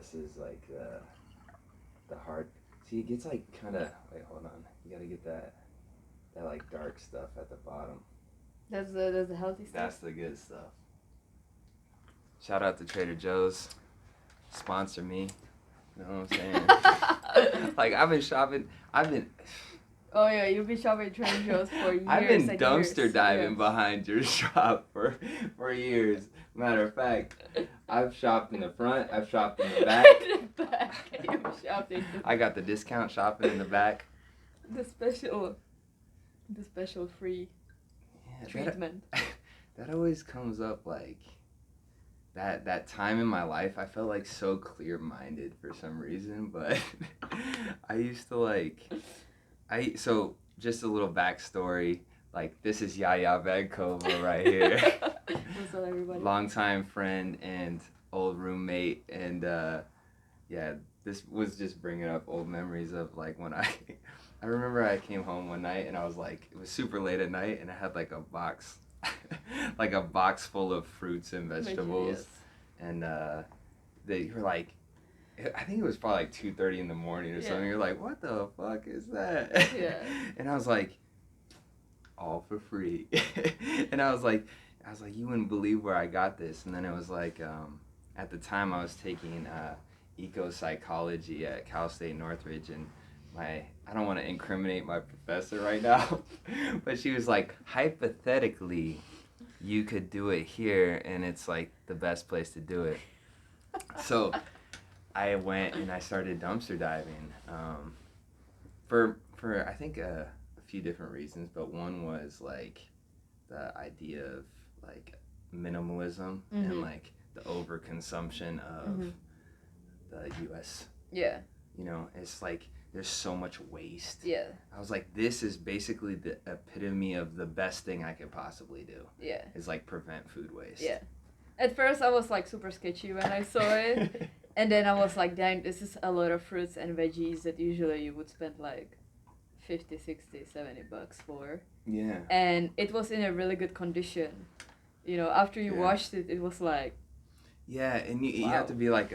this is like the hard. See, it gets like kind of. Wait, hold on. You gotta get that like dark stuff at the bottom. That's the healthy stuff. That's the good stuff. Shout out to Trader Joe's. Sponsor me. You know what I'm saying? Like I've been shopping. Oh yeah, you've been shopping at Trader Joe's for years. I've been and dumpster years. diving behind your shop for years. Matter of fact, I've shopped in the front. I've shopped in the back. The back. You've shopped in the I got the discount shopping in the back. the special free treatment. That always comes up like that time in my life. I felt like so clear-minded for some reason, but I used to so just a little backstory. Like this is Jaja Vankova right here. What's up, everybody? Longtime friend and old roommate, and yeah, this was just bringing up old memories of like when I remember I came home one night and I was like, it was super late at night and I had like a box like a box full of fruits and vegetables. Yes. And they were like, I think it was probably like 2:30 in the morning or something. You're like, what the fuck is that? Yeah. And I was like, all for free. And I was like, you wouldn't believe where I got this. And then it was like, at the time I was taking eco-psychology at Cal State Northridge, and I don't want to incriminate my professor right now, but she was like, hypothetically, you could do it here, and it's like the best place to do it. So I went and I started dumpster diving for I think a few different reasons, but one was like the idea of like minimalism and like the overconsumption of the U.S. Yeah. You know, it's like there's so much waste. Yeah. I was like, this is basically the epitome of the best thing I could possibly do. Yeah. Is like prevent food waste. Yeah. At first I was like super sketchy when I saw it. And then I was like, dang, this is a lot of fruits and veggies that usually you would spend like 50, 60, 70 bucks for. Yeah. And it was in a really good condition. You know, after you washed it, it was like... Yeah, and you have to be like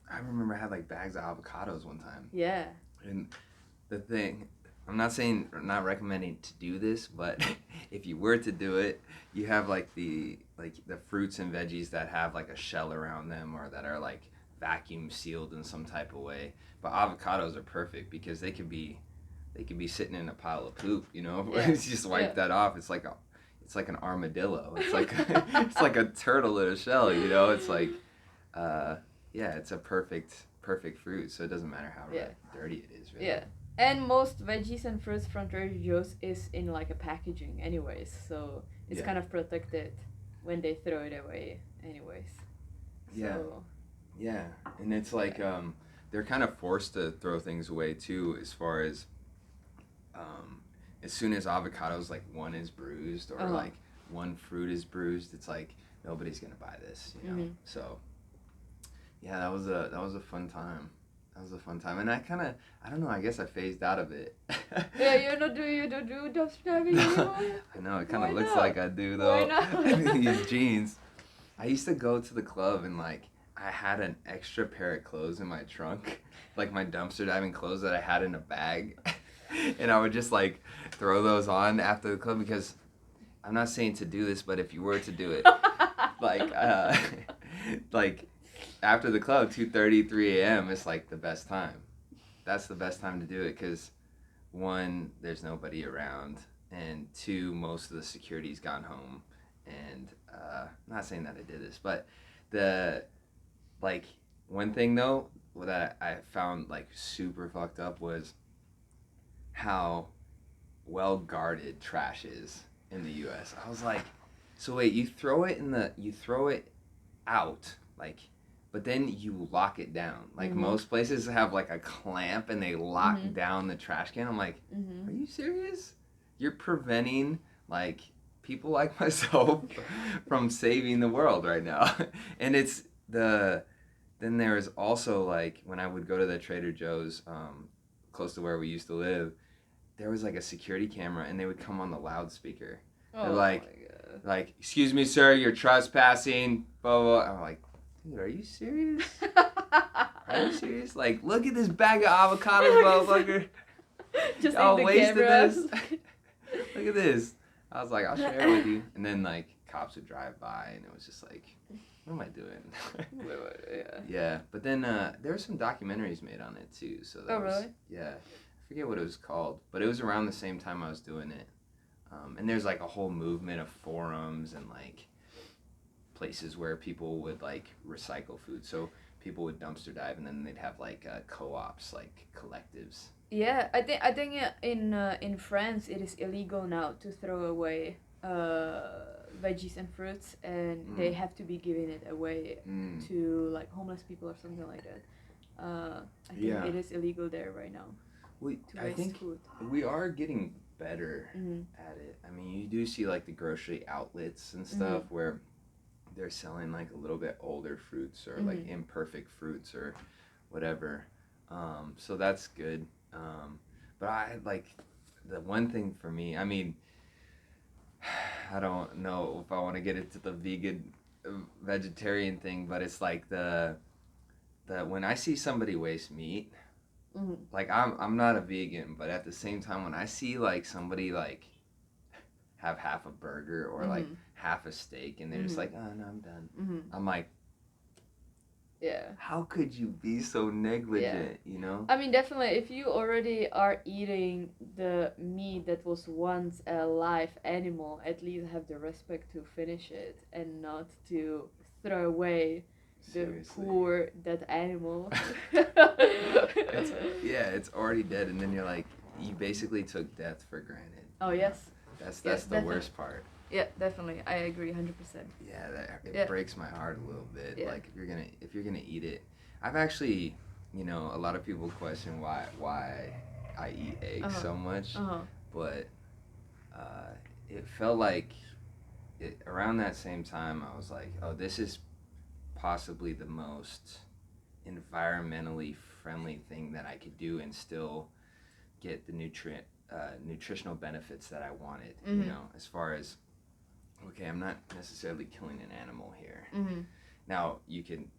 I remember I had like bags of avocados one time. Yeah. And the thing, I'm not recommending to do this, but if you were to do it, you have like the fruits and veggies that have like a shell around them or that are like vacuum sealed in some type of way. But avocados are perfect because they could be sitting in a pile of poop, you know? Yeah. You just wipe that off. It's like an armadillo. It's like it's like a turtle in a shell, you know? It's like it's a perfect fruit, so it doesn't matter how dirty it is, really. Yeah. And most veggies and fruits from Trader Joe's is in like a packaging anyways, so it's kind of protected when they throw it away anyways. So, yeah, and it's like they're kind of forced to throw things away too, as far as soon as avocados, like one is bruised or like one fruit is bruised, it's like nobody's gonna buy this, you know. So yeah, that was a fun time. That was a fun time, and I don't know, I guess I phased out of it. Yeah, you don't do dumpster diving anymore? I know, it kind of looks like I do though. Why not? These jeans. I used to go to the club and like I had an extra pair of clothes in my trunk, like my dumpster diving clothes that I had in a bag, and I would just like throw those on after the club, because I'm not saying to do this, but if you were to do it, like like after the club, 2:30, 3 a.m. is like the best time. That's the best time to do it because, one, there's nobody around, and two, most of the security's gone home. And I'm not saying that I did this, but one thing though that I found like super fucked up was how well guarded trash is in the U.S. I was like, so wait, you throw it out, like, but then you lock it down. Like most places have like a clamp and they lock down the trash can. I'm like, are you serious? You're preventing like people like myself from saving the world right now. And then there was also like when I would go to the Trader Joe's close to where we used to live, there was like a security camera and they would come on the loudspeaker. They're like, excuse me, sir, you're trespassing, blah, blah, blah. I'm like, dude, are you serious? Are you serious? Like, look at this bag of avocados, motherfucker. Just Y'all in the wasted camera. this. Look at this. I was like, I'll share it with you. And then, like, cops would drive by, and it was just like, what am I doing? Yeah. Yeah, but then there were some documentaries made on it, too. So that was, really? yeah. I forget what it was called, but it was around the same time I was doing it. And there's, like, a whole movement of forums and, like, places where people would, like, recycle food. So people would dumpster dive, and then they'd have, like, co-ops, like, collectives. Yeah, I think in France it is illegal now to throw away veggies and fruits, and they have to be giving it away to like homeless people or something like that. I think it is illegal there right now. I think food. we are getting better at it. I mean, you do see like the grocery outlets and stuff where they're selling like a little bit older fruits or like imperfect fruits or whatever. So that's good. But I like the one thing for me, I mean, I don't know if I want to get into the vegan vegetarian thing, but it's like the when I see somebody waste meat, like I'm not a vegan, but at the same time when I see like somebody like have half a burger or like half a steak and they're just like, oh no, I'm done. I'm like, yeah, how could you be so negligent, you know? I mean, definitely, if you already are eating the meat that was once a live animal, at least have the respect to finish it and not to throw away Seriously. the poor dead animal. It's already dead, and then you're like, you basically took death for granted. Oh, yes. That's Yes, the definitely. worst part. Yeah, definitely. I agree 100%. Yeah, it breaks my heart a little bit. Yeah. Like if you're gonna eat it, I've actually, you know, a lot of people question why I eat eggs so much, but it felt like around that same time I was like, oh, this is possibly the most environmentally friendly thing that I could do and still get the nutritional benefits that I wanted. You know, as far as okay, I'm not necessarily killing an animal here. Now you can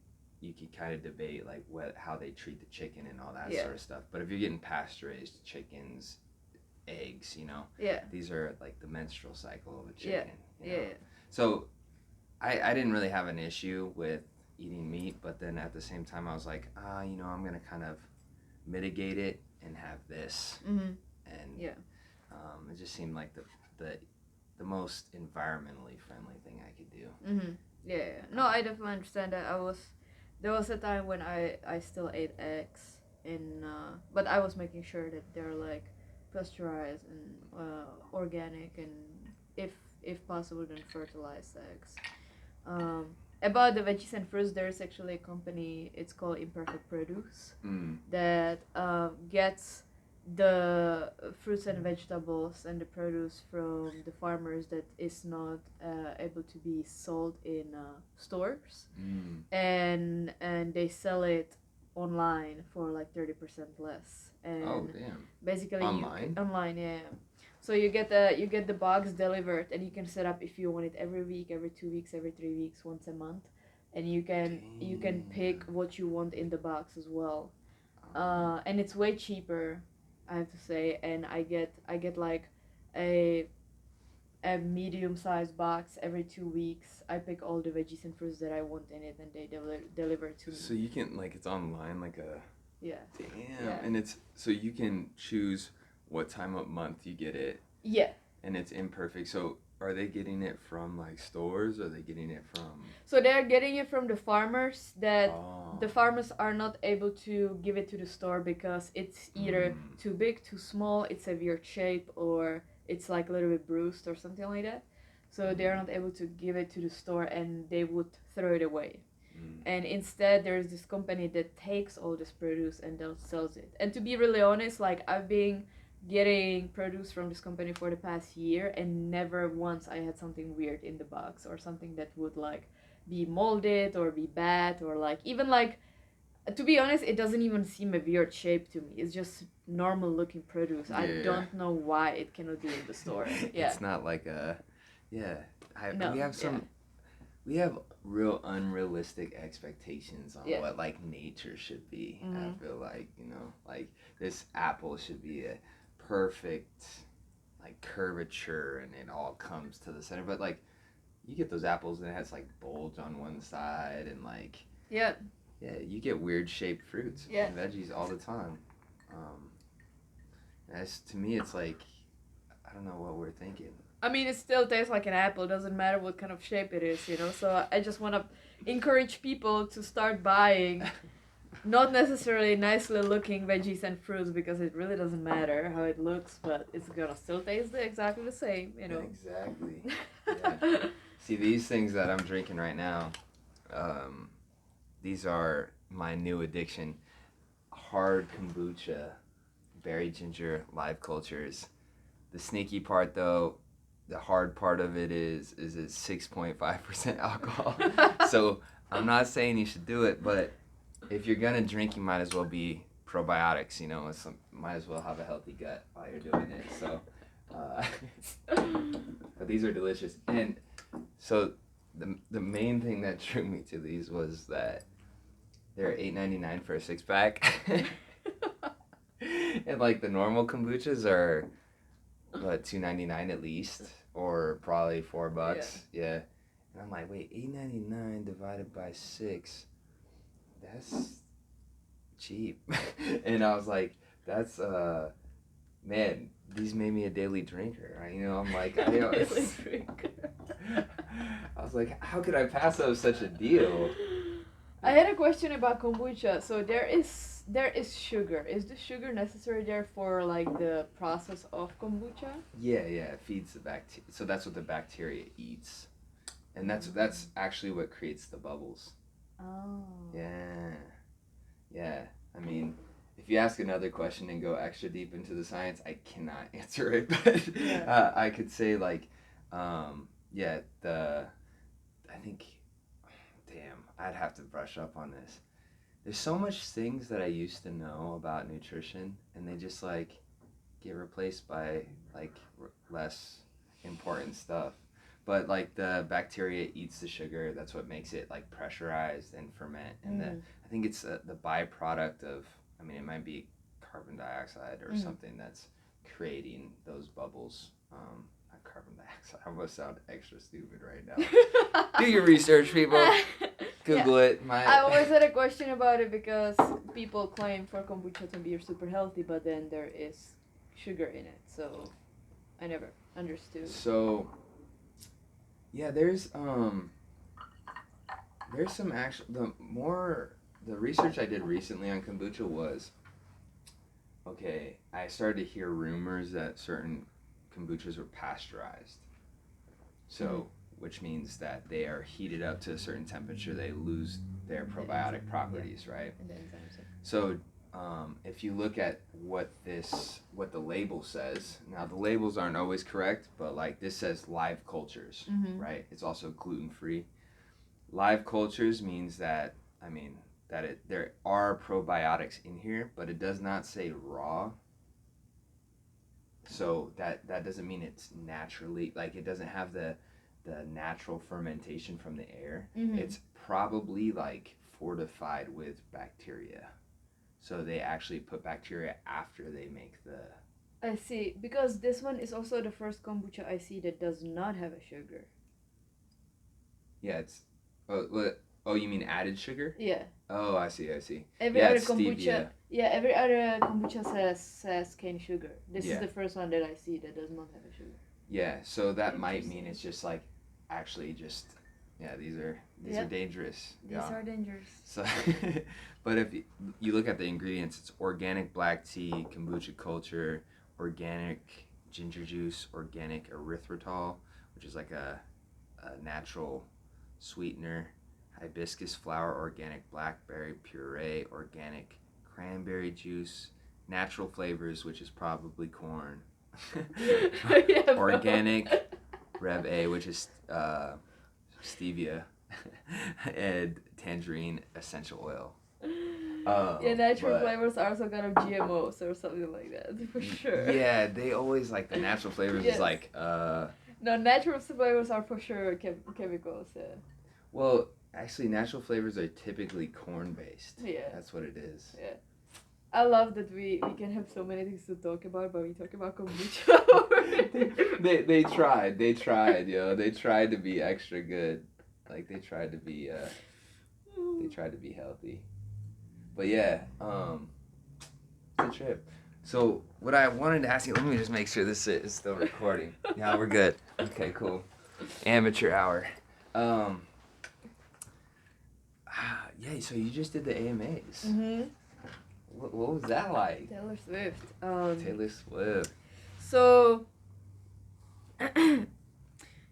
kind of debate like how they treat the chicken and all that sort of stuff. But if you're getting pasture raised chickens, eggs, you know, these are like the menstrual cycle of a chicken. You know? So I didn't really have an issue with eating meat, but then at the same time I was like, you know, I'm gonna kind of mitigate it and have this, and it just seemed like the most environmentally friendly thing I could do. Yeah. No, I definitely understand that. There was a time when I still ate eggs but I was making sure that they're like pasteurized and organic and if possible then fertilized eggs. About the veggies and fruits, there's actually a company, it's called Imperfect Produce, that gets the fruits and vegetables and the produce from the farmers that is not able to be sold in stores, and they sell it online for like 30% less. And oh damn! basically Online? Online, yeah. So you get the box delivered, and you can set up if you want it every week, every 2 weeks, every 3 weeks, once a month, and you can pick what you want in the box as well, and it's way cheaper, I have to say, and I get like a medium-sized box every 2 weeks. I pick all the veggies and fruits that I want in it, and they deliver to me. So you can like it's online like a damn, Yeah. and it's so you can choose what time of month you get it. Yeah. And it's imperfect. So are they getting it from like stores or are they getting it from So they're getting it from the farmers that the farmers are not able to give it to the store because it's either too big, too small, it's a weird shape, or it's like a little bit bruised or something like that. So they're not able to give it to the store and they would throw it away. And instead there's this company that takes all this produce and then sells it. And to be really honest, like I've been getting produce from this company for the past year and never once I had something weird in the box or something that would like be molded or be bad or like even like, to be honest, it doesn't even seem a weird shape to me. It's just normal looking produce. I don't know why it cannot be in the store. It's not like a we we have real unrealistic expectations on Yeah. what like nature should be. Mhm. I feel like, you know, like this apple should be a perfect like curvature and it all comes to the center. But like you get those apples and it has like bulge on one side and like Yeah. yeah, you get weird shaped fruits Yeah. and veggies all the time. As to me, it's like I don't know what we're thinking. I mean, it still tastes like an apple. It doesn't matter what kind of shape it is, you know. So I just want to encourage people to start buying, not necessarily nicely looking veggies and fruits, because it really doesn't matter how it looks, but it's gonna still taste exactly the same, you know. Exactly. Yeah. See, these things that I'm drinking right now, these are my new addiction. Hard kombucha, berry ginger, live cultures. The sneaky part, though, the hard part of it is it's 6.5% alcohol. So I'm not saying you should do it, but if you're gonna drink, you might as well be probiotics. You know, might as well have a healthy gut while you're doing it. So, but these are delicious, and so the main thing that drew me to these was that they're $8.99 for a 6-pack, and like the normal kombuchas are what $2.99 at least, or probably $4. Yeah. And I'm like, wait, $8.99 divided by 6, that's cheap. And I was like, that's man, these made me a daily drinker. Right? You know, I'm like, Daily drinker. I was like, how could I pass up such a deal? I had a question about kombucha. So there is sugar. Is the sugar necessary there for like the process of kombucha? Yeah, it feeds the bacteria. So that's what the bacteria eats, and that's actually what creates the bubbles. Oh. Yeah. I mean, if you ask another question and go extra deep into the science, I cannot answer it. But I could say like, I think, damn, I'd have to brush up on this. There's so much things that I used to know about nutrition, and they just like get replaced by like less important stuff. But like the bacteria eats the sugar. That's what makes it like pressurized and ferment. And I think it's the byproduct of. I mean, it might be carbon dioxide or something that's creating those bubbles. Not carbon dioxide. I almost sound extra stupid right now. Do your research, people. Google it. I always had a question about it because people claim for kombucha to be super healthy, but then there is sugar in it. So I never understood. So yeah, there's some actual the research I did recently on kombucha was okay. I started to hear rumors that certain kombuchas were pasteurized. So which means that they are heated up to a certain temperature, they lose their probiotic properties, right? So if you look at what the label says, now the labels aren't always correct, but like this says live cultures, right? It's also gluten-free. Live cultures means that, there are probiotics in here, but it does not say raw. So that doesn't mean it's naturally, like it doesn't have the natural fermentation from the air. It's probably like fortified with bacteria. So they actually put bacteria after they make the... I see. Because this one is also the first kombucha I see that does not have a sugar. Yeah, it's... Oh, you mean added sugar? Yeah. Oh, I see. Every other kombucha... stevia. Yeah, every other kombucha says cane sugar. This is the first one that I see that does not have a sugar. Yeah, so that might mean it's just like... Actually just... Yeah, these are dangerous. These are dangerous. So, but if you look at the ingredients, it's organic black tea, kombucha culture, organic ginger juice, organic erythritol, which is like a natural sweetener, hibiscus flower, organic blackberry puree, organic cranberry juice, natural flavors, which is probably corn, organic Rev A, which is stevia, and tangerine essential oil. Natural flavors are some kind of GMOs or something like that, for sure. Yeah, they always like the natural flavors is like No, natural flavors are for sure chemicals. Well, actually, natural flavors are typically corn based. Yeah. That's what it is. Yeah. I love that we can have so many things to talk about, but we talk about kombucha. They tried, yo. They tried to be extra good. Like they tried to be healthy. But yeah, it's a trip. So what I wanted to ask you, let me just make sure this is still recording. Yeah, we're good. Okay, cool. Amateur hour. Yeah, so you just did the AMAs. Mm-hmm. What was that like? Taylor Swift. Taylor Swift. So,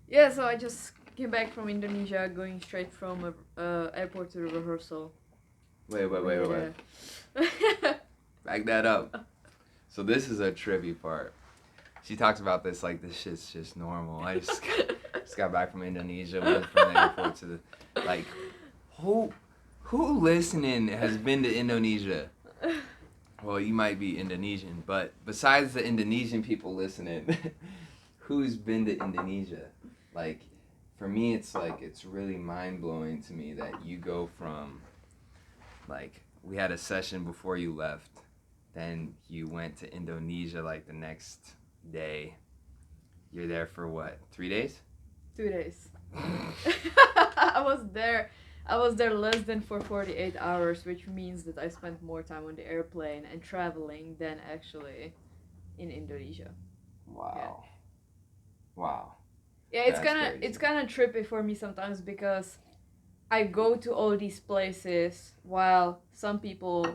yeah, so I just came back from Indonesia, going straight from airport to the rehearsal. Wait. Back that up. So this is a trivia part. She talks about this like this shit's just normal. I just got back from Indonesia, went from the airport to the like who listening has been to Indonesia? Well, you might be Indonesian, but besides the Indonesian people listening, who's been to Indonesia? Like, for me, it's like, it's really mind-blowing to me that you go from, like, we had a session before you left, then you went to Indonesia, like, the next day. You're there for what, 3 days? 2 days. I was there less than for 48 hours, which means that I spent more time on the airplane and traveling than actually in Indonesia. Wow. Yeah. Wow. Yeah, it's kind of trippy for me sometimes because I go to all these places while some people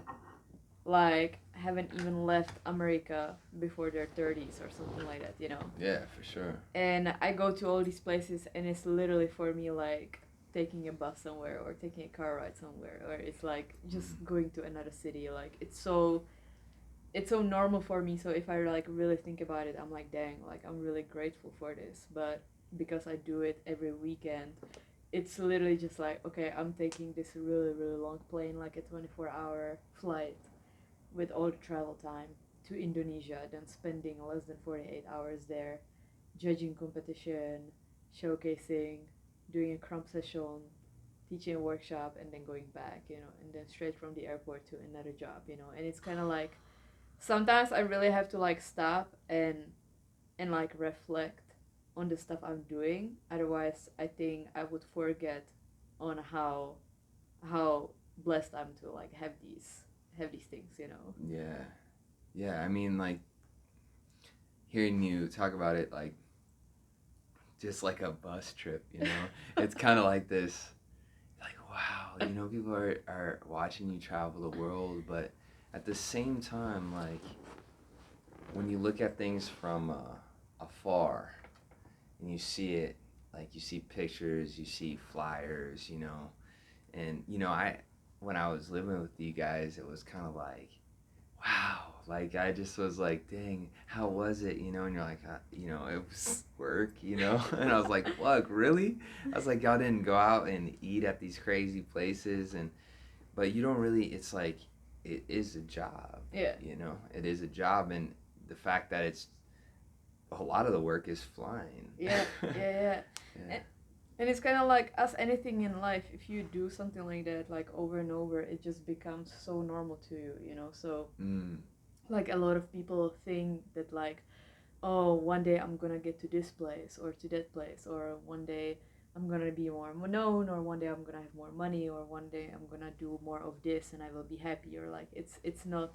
like haven't even left America before their 30s or something like that, you know. Yeah, for sure. And I go to all these places and it's literally for me like taking a bus somewhere or taking a car ride somewhere, or it's like just going to another city. Like it's so normal for me. So if I like really think about it, I'm like, dang, like I'm really grateful for this. But because I do it every weekend, it's literally just like, okay, I'm taking this really long plane, like a 24-hour flight with all the travel time to Indonesia, then spending less than 48 hours there, judging competition, showcasing, doing a crump session, teaching a workshop, and then going back, you know, and then straight from the airport to another job, you know. And it's kind of like sometimes I really have to like stop and like reflect on the stuff I'm doing. Otherwise, I think I would forget on how blessed I'm to like have these things, you know. Yeah, I mean, like hearing you talk about it, like just like a bus trip, you know. It's kind of like this, like, wow, you know, people are watching you travel the world, but at the same time, like when you look at things from afar and you see it, like you see pictures, you see flyers, you know. And you know, when I was living with you guys, it was kind of like, wow, like I just was like, dang, how was it, you know? And you're like, you know, it was work, you know. And I was like, fuck, really? I was like, y'all didn't go out and eat at these crazy places, but you don't really, it's like, it is a job. Yeah. You know, it is a job, and the fact that it's a lot of the work is flying. Yeah. And it's kind of like, as anything in life, if you do something like that, like over and over, it just becomes so normal to you, you know? So, like, a lot of people think that, like, oh, one day I'm gonna get to this place or to that place, or one day I'm gonna be more known, or one day I'm gonna have more money, or one day I'm gonna do more of this and I will be happy, or like, it's not,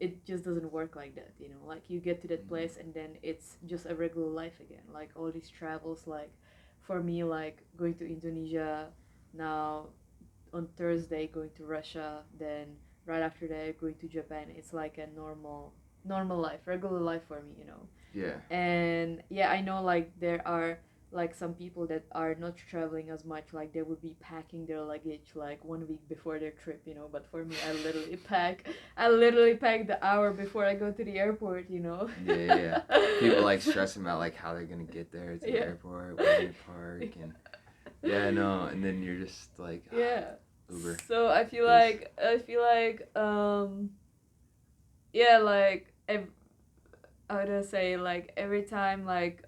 it just doesn't work like that, you know? Like, you get to that place and then it's just a regular life again. Like, all these travels, like, for me, like going to Indonesia now on Thursday, going to Russia, then right after that going to Japan. It's like a normal life, regular life for me, you know. Yeah. And yeah, I know like there are like some people that are not traveling as much, like they would be packing their luggage like 1 week before their trip, you know. But for me, I literally pack the hour before I go to the airport, you know. Yeah. People like stressing about like how they're gonna get there to the airport, where they park, and yeah, no, and then you're just like, Uber. So I feel like yeah, like I would say like every time like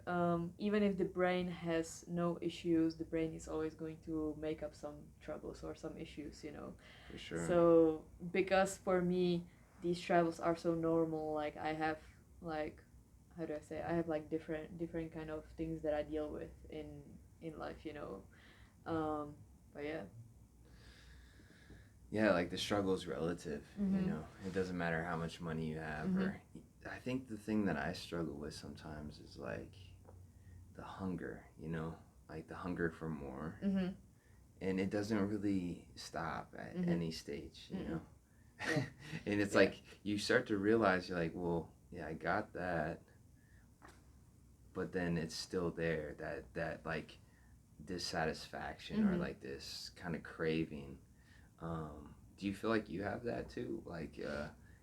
even if the brain has no issues, the brain is always going to make up some troubles or some issues, you know. For sure. So because for me these travels are so normal, like I have like how do I say, I have like different kind of things that I deal with in life, you know. But yeah. Yeah, like the struggle is relative, Mm-hmm. you know. It doesn't matter how much money you have, Mm-hmm. or I think the thing that I struggle with sometimes is like the hunger, you know, like the hunger for more. Mm-hmm. And it doesn't really stop at Mm-hmm. any stage, you know. Yeah. And it's Yeah. like you start to realize you're like, well, yeah, I got that, but then it's still there, that like dissatisfaction or Mm-hmm. like this kind of craving. Do you feel like you have that too? Like,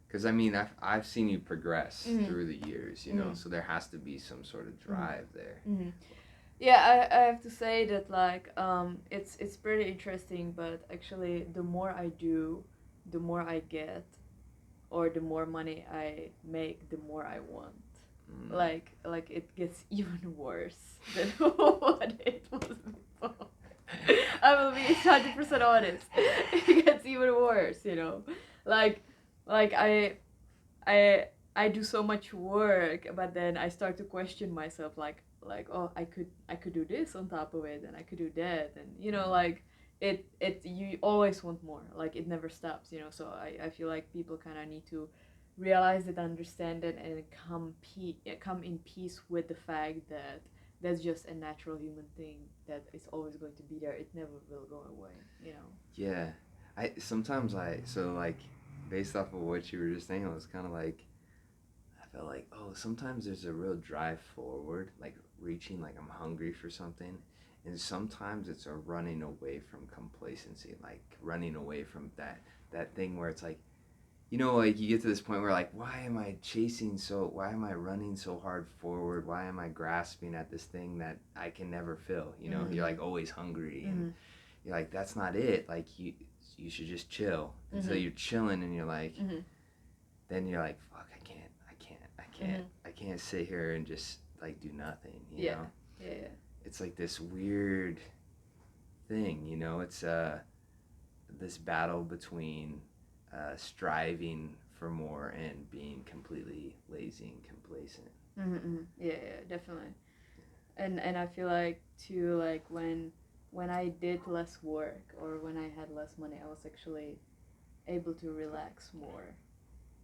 because I mean, I've seen you progress Mm-hmm. through the years, you know, Mm-hmm. so there has to be some sort of drive there. Mm-hmm. Yeah, I have to say that like it's pretty interesting, but actually the more I do, the more I get, or the more money I make, the more I want. Mm. Like it gets even worse than what it was before. I will be 100% honest. It gets even worse, you know. Like like I do so much work, but then I start to question myself, like oh I could do this on top of it, and I could do that, and you know like it you always want more, like it never stops, you know. So I feel like people kind of need to realize it, understand it, and come in peace with the fact that that's just a natural human thing that is always going to be there. It never will go away, you know. Yeah, I sometimes I so like based off of what you were just saying, I was kind of like I felt like oh sometimes there's a real drive forward, like reaching, like I'm hungry for something, and sometimes it's a running away from complacency, like running away from that thing where it's like you know, like you get to this point where like, why am I running so hard forward? Why am I grasping at this thing that I can never fill? You know, you're like always hungry, and you're like, that's not it. Like you should just chill. And so you're chilling, and you're like, then you're like, fuck, I can't sit here and just like do nothing. You know, yeah. it's like this weird thing. You know, it's this battle between striving for more and being completely lazy and complacent. Yeah, definitely. And I feel like too, like when I did less work or when I had less money, I was actually able to relax more.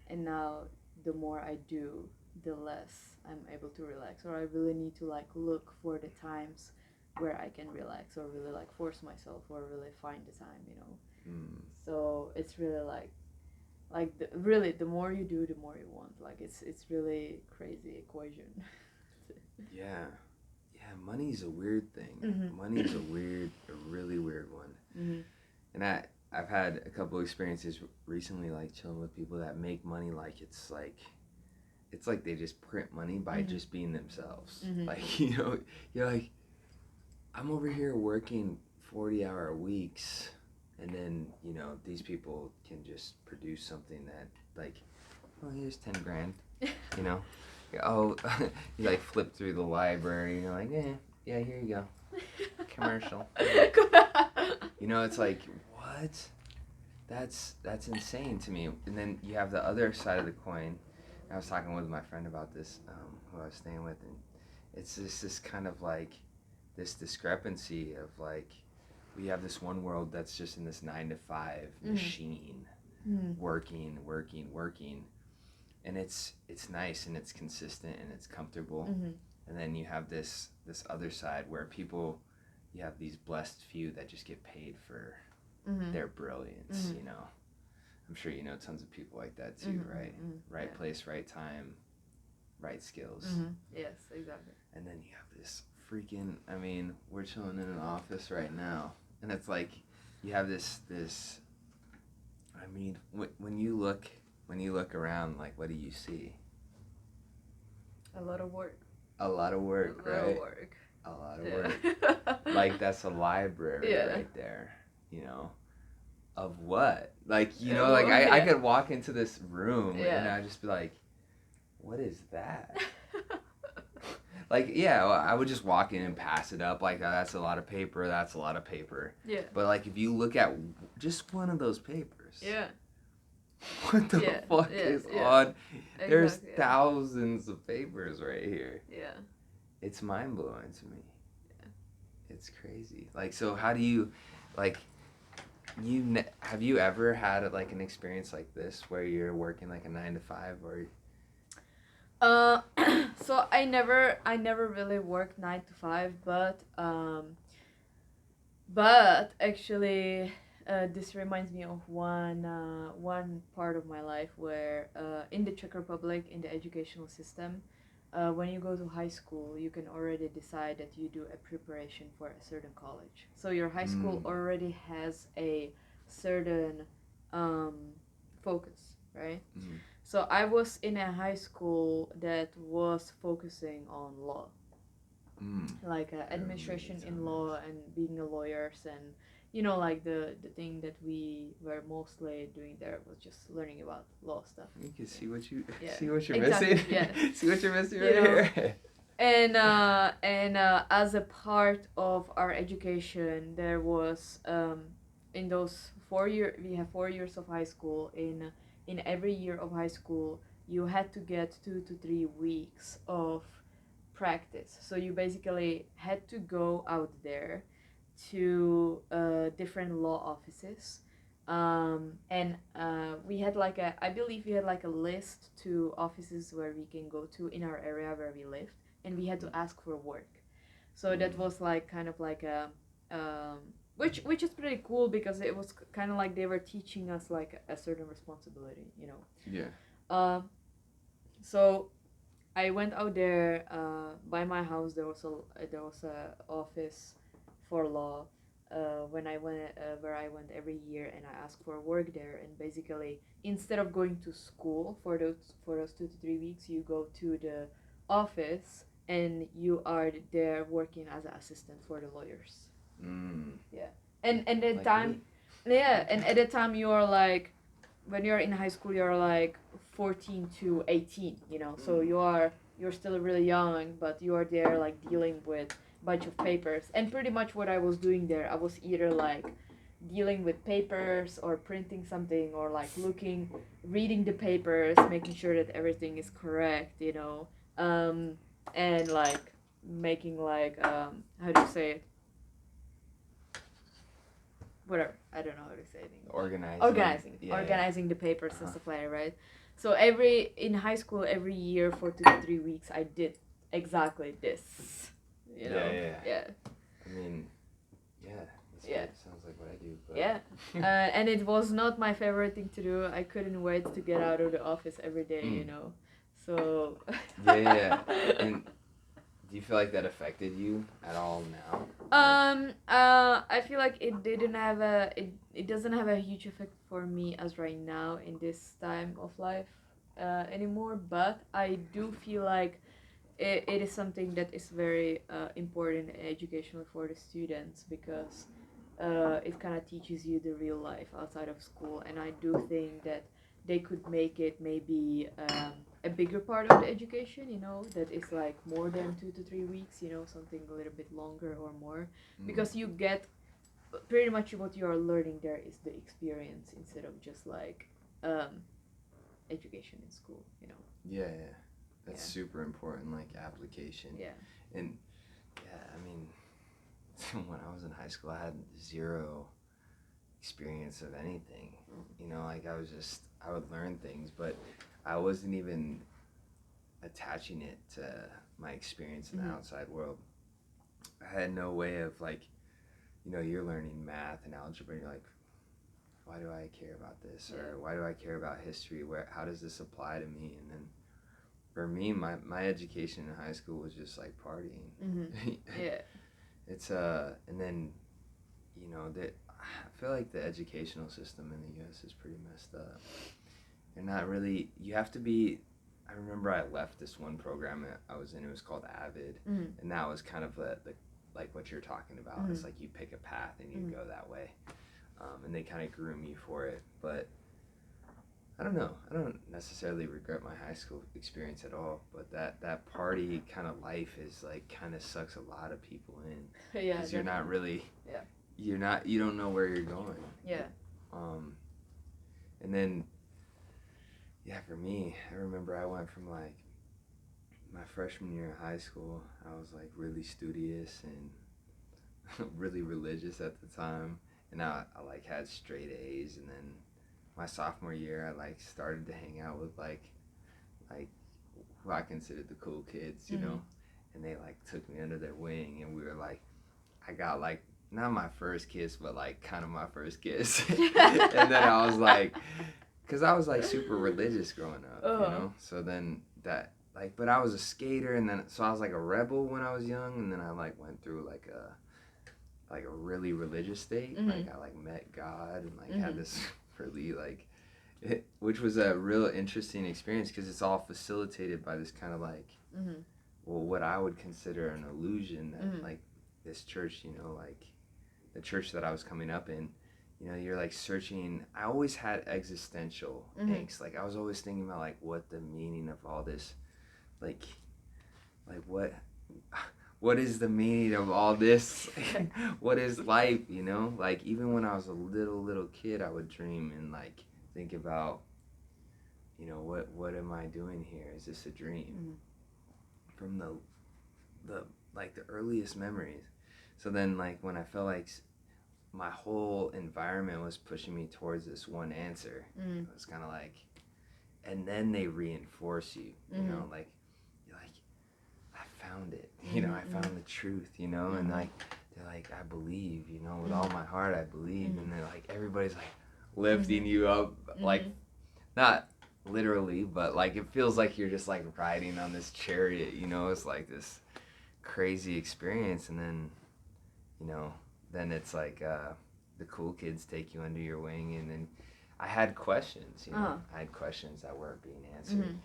And now the more I do, the less I'm able to relax, or I really need to like look for the times where I can relax, or really like force myself, or really find the time, you know. So it's really like really the more you do, the more you want. Like it's really crazy equation. Yeah, money's a weird thing. Money's a really weird one. And I've had a couple experiences recently, like chilling with people that make money like it's like they just print money by just being themselves. Like you know, you're like, I'm over here working 40-hour weeks. And then, you know, these people can just produce something that, like, oh, here's 10 grand, you know? Oh, you, like, flip through the library, and you're like, yeah, here you go. Commercial. You know, it's like, what? That's insane to me. And then you have the other side of the coin. I was talking with my friend about this, who I was staying with, and it's just this kind of, like, this discrepancy of, like, we have this one world that's just in this 9-to-5 machine, working, and it's nice and it's consistent and it's comfortable. And then you have this other side where people, you have these blessed few that just get paid for their brilliance. You know, I'm sure you know tons of people like that too, right? Right place, right time, right skills. Yes, exactly. And then you have this freaking, I mean, we're chilling in an office right now. And it's like you have this I mean, when you look around, like, what do you see? A lot of work. A lot of work, right? A lot of work. Like, that's a library right there, you know? Of what? Like, you know, like, I could walk into this room and I'd just be like, what is that? Like, yeah, well, I would just walk in and pass it up like, oh, that's a lot of paper, that's a lot of paper. Yeah. But, like, if you look at just one of those papers. Yeah. What the fuck is on? Exactly, There's thousands of papers right here. Yeah. It's mind-blowing to me. Yeah. It's crazy. Like, so how do you, like, have you ever had, like, an experience like this where you're working, like, a 9 to 5 or... So I never really worked 9 to 5, but actually, this reminds me of one part of my life where in the Czech Republic, in the educational system, when you go to high school, you can already decide that you do a preparation for a certain college. So your high school already has a certain focus, right? Mm. So I was in a high school that was focusing on law, like administration in law and being a lawyers, and you know, like the thing that we were mostly doing there was just learning about law stuff. You can see what you're exactly, missing. Yeah. See what you're missing right here. And as a part of our education, there was in those 4 years, we have 4 years of high school. In every year of high school, you had to get 2 to 3 weeks of practice. So you basically had to go out there to different law offices. And we had I believe we had like a list to offices where we can go to in our area where we lived, and we had to ask for work. So that was like kind of like a which is pretty cool, because it was kind of like they were teaching us like a certain responsibility, you know. Yeah. So I went out there. By my house there was a office for law. When I went where I went every year, and I asked for work there. And basically, instead of going to school for those 2 to 3 weeks, you go to the office and you are there working as an assistant for the lawyers. Yeah. And at the like time me. Yeah, and at the time you are like, when you're in high school, you're like 14 to 18, you know. So you're still really young, but you are there like dealing with a bunch of papers. And pretty much what I was doing there, I was either like dealing with papers or printing something, or like reading the papers, making sure that everything is correct, you know. And like making like how do you say it? Whatever, I don't know how to say it. Organizing the papers and stuff like that, right? So in high school, every year for 2 to 3 weeks, I did exactly this. You know? Yeah. I mean, sounds like what I do. But... Yeah. And it was not my favorite thing to do. I couldn't wait to get out of the office every day, you know. So. Yeah. And do you feel like that affected you at all now? I feel like it doesn't have a huge effect for me as right now in this time of life anymore, but I do feel like it is something that is very important and educational for the students, because it kind of teaches you the real life outside of school. And I do think that they could make it maybe a bigger part of the education, you know, that is like more than 2 to 3 weeks, you know, something a little bit longer or more, because you get pretty much what you are learning there is the experience instead of just like education in school, you know. Yeah. That's super important, like application. Yeah. And I mean, when I was in high school, I had zero experience of anything. You know, like I would learn things, but I wasn't even attaching it to my experience in the outside world. I had no way of like, you know, you're learning math and algebra, and you're like, why do I care about this? Or why do I care about history? How does this apply to me? And then for me, my education in high school was just like partying. Yeah. It's and then, you know, that I feel like the educational system in the U.S. is pretty messed up. They're not really. You have to be. I remember I left this one program that I was in. It was called Avid, and that was kind of the like what you're talking about. It's like you pick a path and you go that way, and they kind of groom you for it. But I don't know. I don't necessarily regret my high school experience at all, but that party kind of life is like kind of sucks a lot of people in Yeah, because you're not really Yeah. you don't know where you're going. Yeah. And then yeah, for me, I remember I went from like my freshman year in high school, I was like really studious and really religious at the time, and I like had straight A's, and then my sophomore year I like started to hang out with like who I considered the cool kids, you know, and they like took me under their wing, and we were like, I got like not my first kiss, but like kind of my first kiss, and then I was like, because I was like super religious growing up, you know, so then that like, but I was a skater, and then so I was like a rebel when I was young, and then I like went through like a really religious state, like I like met God and like had this really like which was a real interesting experience because it's all facilitated by this kind of like well, what I would consider an illusion that like this church, you know, like the church that I was coming up in, you know, you're like searching. I always had existential angst. Like I was always thinking about like what the meaning of all this, like what is the meaning of all this? What is life, you know? Like even when I was a little kid, I would dream and like think about, you know, what am I doing here? Is this a dream? From the like the earliest memories. So then like when I felt like my whole environment was pushing me towards this one answer, it was kind of like, and then they reinforce you, you know, like you're like, I found it, you know, I found the truth, you know, and like they're like, I believe, you know, with all my heart I believe, and they're like, everybody's like lifting you up, like not literally, but like it feels like you're just like riding on this chariot, you know. It's like this crazy experience, and then, you know, then it's like the cool kids take you under your wing, and then I had questions, you know. I had questions that weren't being answered.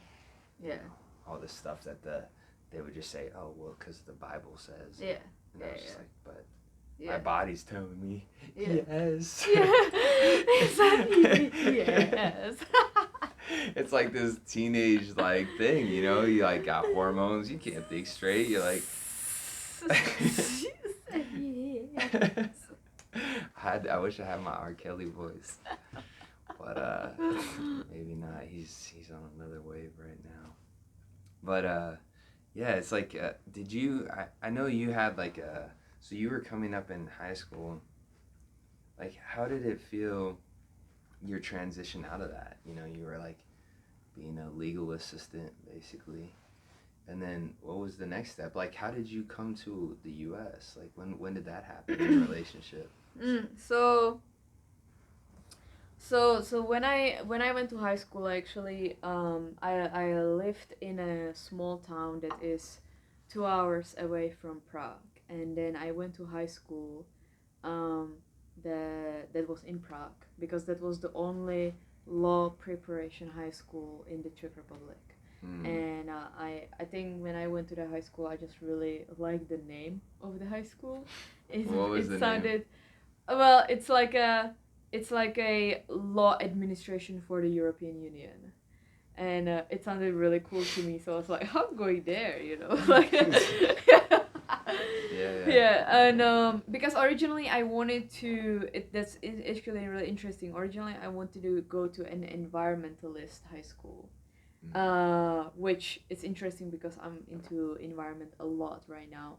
Yeah. You know, all this stuff that they would just say, oh well, because the Bible says. Yeah. And I was just like, but Yeah. my body's telling me Yeah. yes. Yeah. Exactly. Yes. It's like this teenage like thing, you know. You like got hormones. You can't think straight. You're like. I wish I had my R. Kelly voice, but maybe not. He's on another wave right now. But yeah, it's like, did you? I know you had like so you were coming up in high school. Like, how did it feel? Your transition out of that, you know, you were like being a legal assistant basically, and then what was the next step? Like, how did you come to the U.S.? Like, when did that happen in your relationship? So when I went to high school, actually, I lived in a small town that is 2 hours away from Prague, and then I went to high school that was in Prague, because that was the only law preparation high school in the Czech Republic. And I think when I went to the high school, I just really liked the name of the high school. What was the sounded name? Well, it's like a law administration for the European Union, and it sounded really cool to me. So I was like, I'm going there, you know, like. Yeah, and because originally I wanted to, that's actually really interesting. Originally I wanted to go to an environmentalist high school, which is interesting because I'm into environment a lot right now,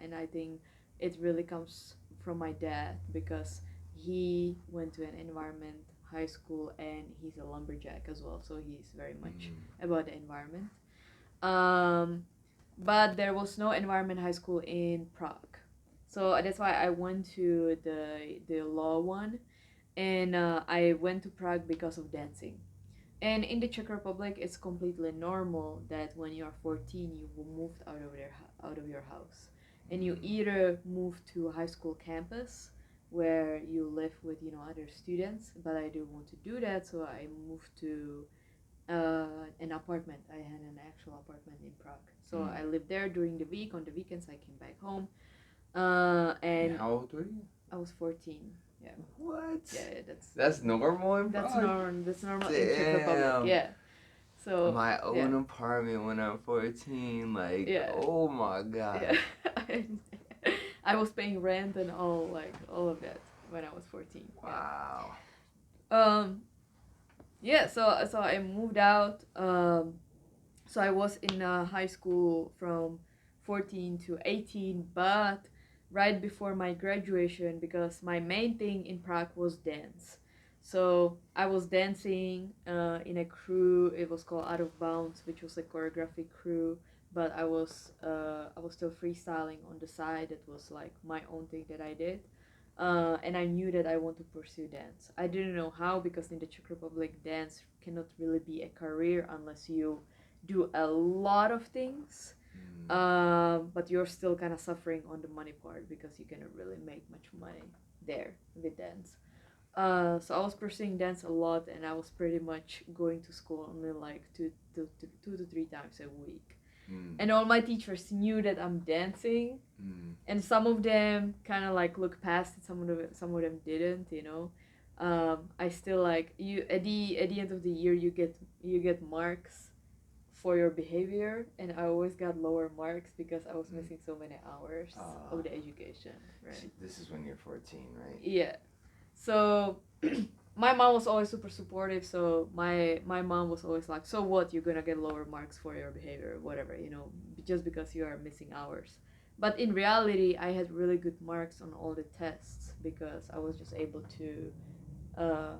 and I think it really comes from my dad, because he went to an environment high school and he's a lumberjack as well, so he's very much about the environment. But there was no environment high school in Prague, so that's why I went to the law one, and I went to Prague because of dancing. And in the Czech Republic, it's completely normal that when you are 14, you will move out of your house, and you either move to a high school campus where you live with other students. But I didn't want to do that, so I moved to an apartment. I had an actual apartment in Prague, so I lived there during the week. On the weekends, I came back home. And how old were you? I was 14. What? Yeah, that's normal in that's Prague? normal. That's normal in Czech Republic. Yeah. So my own apartment when I'm 14, like, oh my god. Yeah. I was paying rent and all of that when I was 14. Wow. Yeah. So I moved out. So I was in high school from 14 to 18, but right before my graduation, because my main thing in Prague was dance. So I was dancing in a crew. It was called Out of Bounds, which was a choreographic crew. But I was still freestyling on the side. It was like my own thing that I did, and I knew that I want to pursue dance. I didn't know how, because in the Czech Republic, dance cannot really be a career unless you do a lot of things. But you're still kind of suffering on the money part, because you cannot really make much money there with dance. So I was pursuing dance a lot, and I was pretty much going to school only like two to three times a week. And all my teachers knew that I'm dancing, and some of them kind of like look past it. Some of them didn't, you know. I still like you at the end of the year you get marks for your behavior, and I always got lower marks because I was missing so many hours of the education, right? This is when you're 14, right? Yeah. So my mom was always super supportive, so my mom was always like, so what, you're gonna get lower marks for your behavior, whatever, you know, just because you are missing hours. But in reality, I had really good marks on all the tests because I was just able to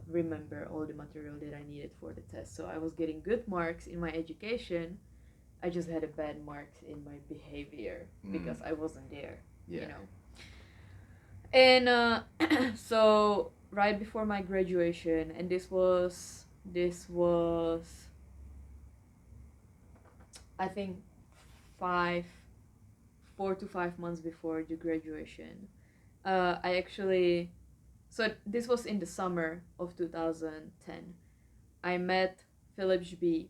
remember all the material that I needed for the test. So I was getting good marks in my education. I just had a bad marks in my behavior because I wasn't there, you know. And so right before my graduation, and this was I think 4 to 5 months before the graduation. I actually, so this was in the summer of 2010. I met Philip Žbíb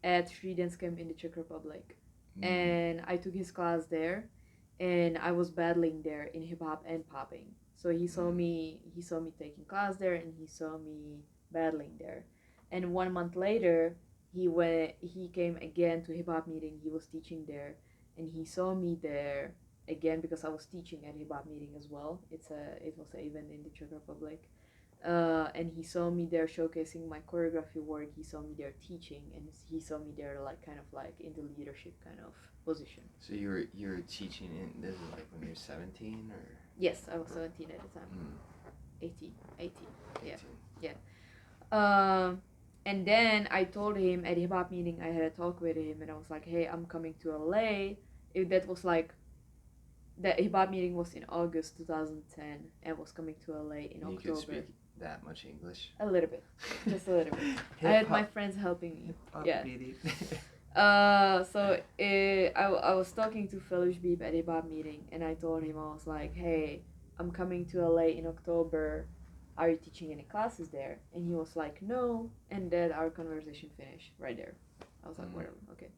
at Street Dance Camp in the Czech Republic, and I took his class there, and I was battling there in hip hop and popping. So he saw me taking class there, and he saw me battling there. And 1 month later, he came again to hip hop meeting. He was teaching there, and he saw me there again because I was teaching at hip hop meeting as well. It was an event in the Czech Republic. And he saw me there showcasing my choreography work. He saw me there teaching, and he saw me there like kind of like in the leadership kind of position. So you were teaching in, this is like when you're 17 or? Yes, I was 17 at the time. 18. Yeah. And then I told him at hip hop meeting, I had a talk with him, and I was like, hey, I'm coming to LA. That was like, the hip hop meeting was in August 2010, and was coming to LA in October. You could speak that much English? A little bit, just a little bit. I had my friends helping me. Yeah. So I was talking to Philip Žbíb at hip hop meeting, and I told him, I was like, hey, I'm coming to LA in October. Are you teaching any classes there? And he was like, no. And then our conversation finished right there. I was like, whatever, okay.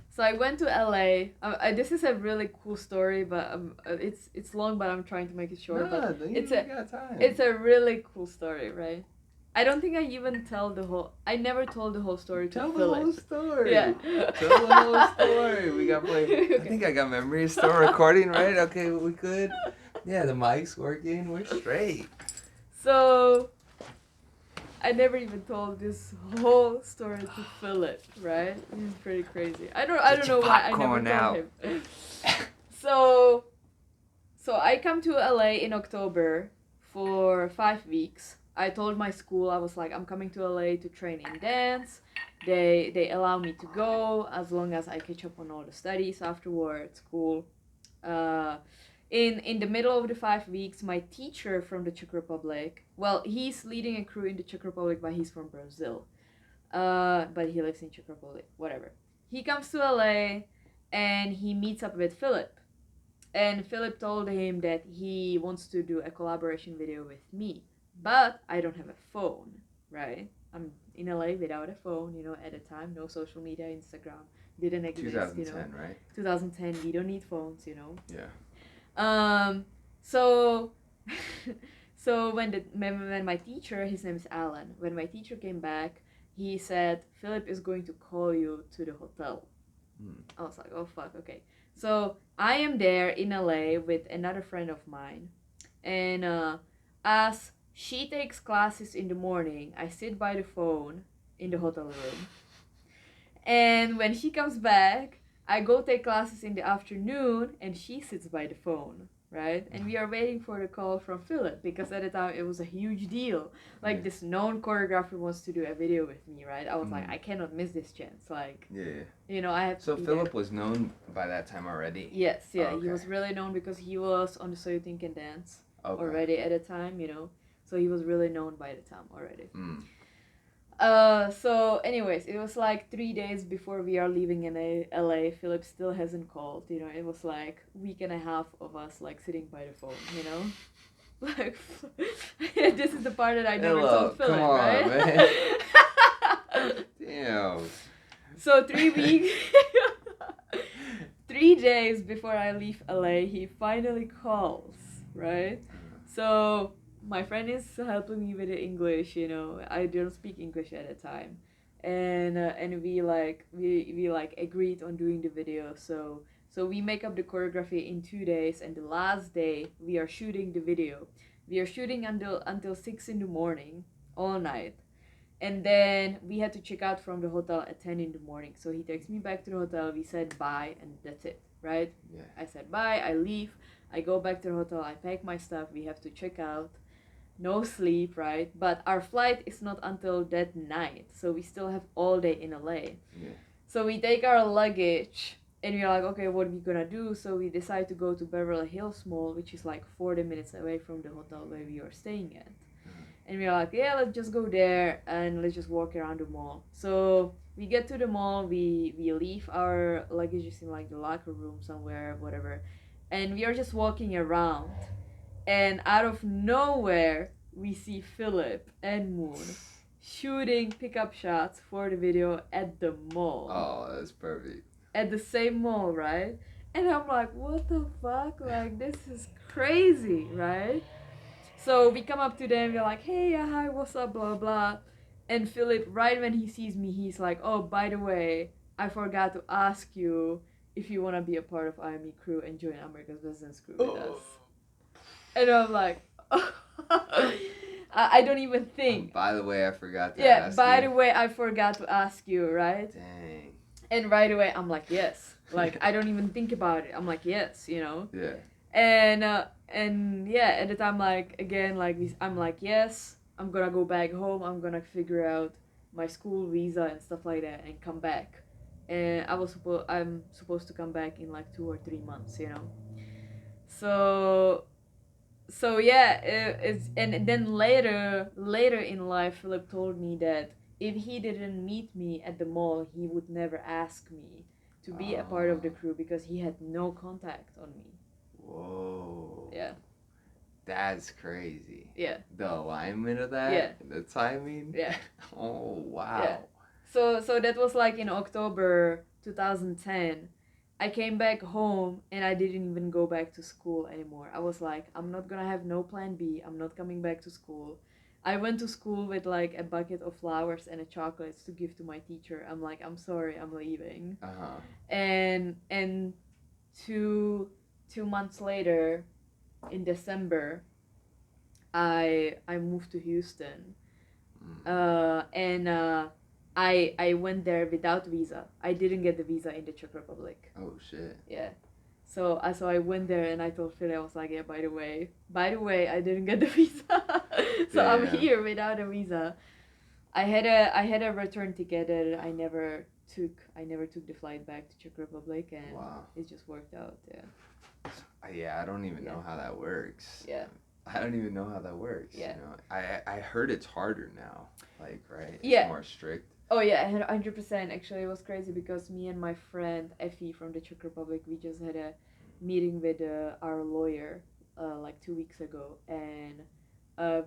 So I went to LA. This is a really cool story, but it's long, but I'm trying to make it short. No, but got time. It's a really cool story, right? I don't think I even I never told the whole story to Philip. Tell the whole story. Yeah. Tell the whole story. We got play. Okay. I think I got memory. Still recording, right? Okay, we good. Yeah, the mic's working. We're straight. So I never even told this whole story to Philip, right? He's pretty crazy. I don't know why I never told him. So I come to LA in October for 5 weeks. I told my school, I was like, I'm coming to LA to train in dance. They allow me to go as long as I catch up on all the studies afterwards. Cool. In the middle of the 5 weeks, my teacher from the Czech Republic, well, he's leading a crew in the Czech Republic, but he's from Brazil. But he lives in Czech Republic, whatever. He comes to LA and he meets up with Philip. And Philip told him that he wants to do a collaboration video with me. But I don't have a phone, right? I'm in LA without a phone, you know, at the time. No social media, Instagram didn't exist, 2010, you know. right? 2010, we don't need phones, you know. Yeah. So So when my teacher, his name is Alan, when my teacher came back, he said Philip is going to call you to the hotel. I was like, oh fuck, okay. So I am there in LA with another friend of mine, and as she takes classes in the morning, I sit by the phone in the hotel room, and when she comes back, I go take classes in the afternoon, and she sits by the phone, right? And we are waiting for the call from Philip because at the time it was a huge deal. Like this known choreographer wants to do a video with me, right? I was like, I cannot miss this chance. Like, you know, I have. So Philip was known by that time already. Yes, yeah, he was really known because he was on the So You Think Can Dance already at the time, you know. So he was really known by the time already. So anyways, it was like 3 days before we are leaving in LA. Philip still hasn't called, you know. It was like a week and a half of us like sitting by the phone, you know. Like this is the part that I never told Philip, come on, right? Man. Damn. So 3 weeks 3 days before I leave LA, he finally calls, right? So my friend is helping me with the English, you know. I don't speak English at the time, and we agreed on doing the video. So we make up the choreography in 2 days, and the last day we are shooting the video. We are shooting until 6 in the morning, all night. And then we had to check out from the hotel at 10 in the morning. So he takes me back to the hotel. We said bye, and that's it, right? Yeah. I said bye, I leave. I go back to the hotel. I pack my stuff. We have to check out. No sleep, right? But our flight is not until that night. So we still have all day in LA. Yeah. So we take our luggage, and we're like, okay, what are we gonna do? So we decide to go to Beverly Hills Mall, which is like 40 minutes away from the hotel where we are staying at. And we're like, yeah, let's just go there and let's just walk around the mall. So we get to the mall, we leave our luggages in like the locker room somewhere, whatever. And we are just walking around. And out of nowhere, we see Philip and Moon shooting pickup shots for the video at the mall. Oh, that's perfect. At the same mall, right? And I'm like, what the fuck? Like, this is crazy, right? So we come up to them, we're like, hey, hi, what's up, blah, blah. And Philip, right when he sees me, he's like, oh, by the way, I forgot to ask you if you want to be a part of IME crew and join America's Business Crew with us. And I'm like, I don't even think. By the way, I forgot to ask you. Yeah, by the way, I forgot to ask you, right? Dang. And right away, I'm like, yes. Like, I don't even think about it. I'm like, yes, you know? Yeah. And yeah, at the time, like, again, like, I'm like, yes, I'm gonna go back home. I'm gonna figure out my school visa and stuff like that and come back. And I'm supposed to come back in like 2 or 3 months, you know? So yeah, and then later in life, Philip told me that if he didn't meet me at the mall, he would never ask me to be a part of the crew because he had no contact on me. Whoa. Yeah. That's crazy. Yeah. The alignment of that? Yeah. The timing? Yeah. Oh, wow. Yeah. So that was like in October 2010. I came back home and I didn't even go back to school anymore. I was like, I'm not gonna have no plan B. I'm not coming back to school. I went to school with like a bucket of flowers and a chocolates to give to my teacher. I'm like, I'm sorry, I'm leaving. Uh-huh. And 2 months later, in December, I moved to Houston. I went there without visa. I didn't get the visa in the Czech Republic. Oh shit. Yeah. So I went there and I told Phil, I was like, yeah, by the way, I didn't get the visa. So I'm here without a visa. I had a return ticket that I never took the flight back to Czech Republic, and it just worked out. Yeah. Yeah, I don't even know how that works. Yeah. I don't even know how that works. Yeah. You know, I heard it's harder now. Like, right? It's yeah. more strict. Oh yeah, 100%. Actually, it was crazy because me and my friend Effie from the Czech Republic, we just had a meeting with our lawyer like 2 weeks ago, and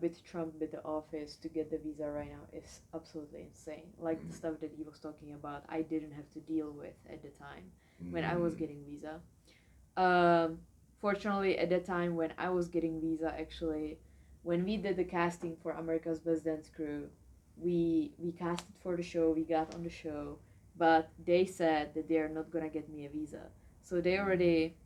with Trump with the office to get the visa right now is absolutely insane. Like the stuff that he was talking about, I didn't have to deal with at the time when I was getting visa. fortunately at that time when I was getting visa, actually, when we did the casting for America's Best Dance Crew, we casted for the show, we got on the show, but they said that they're not gonna get me a visa. So they already,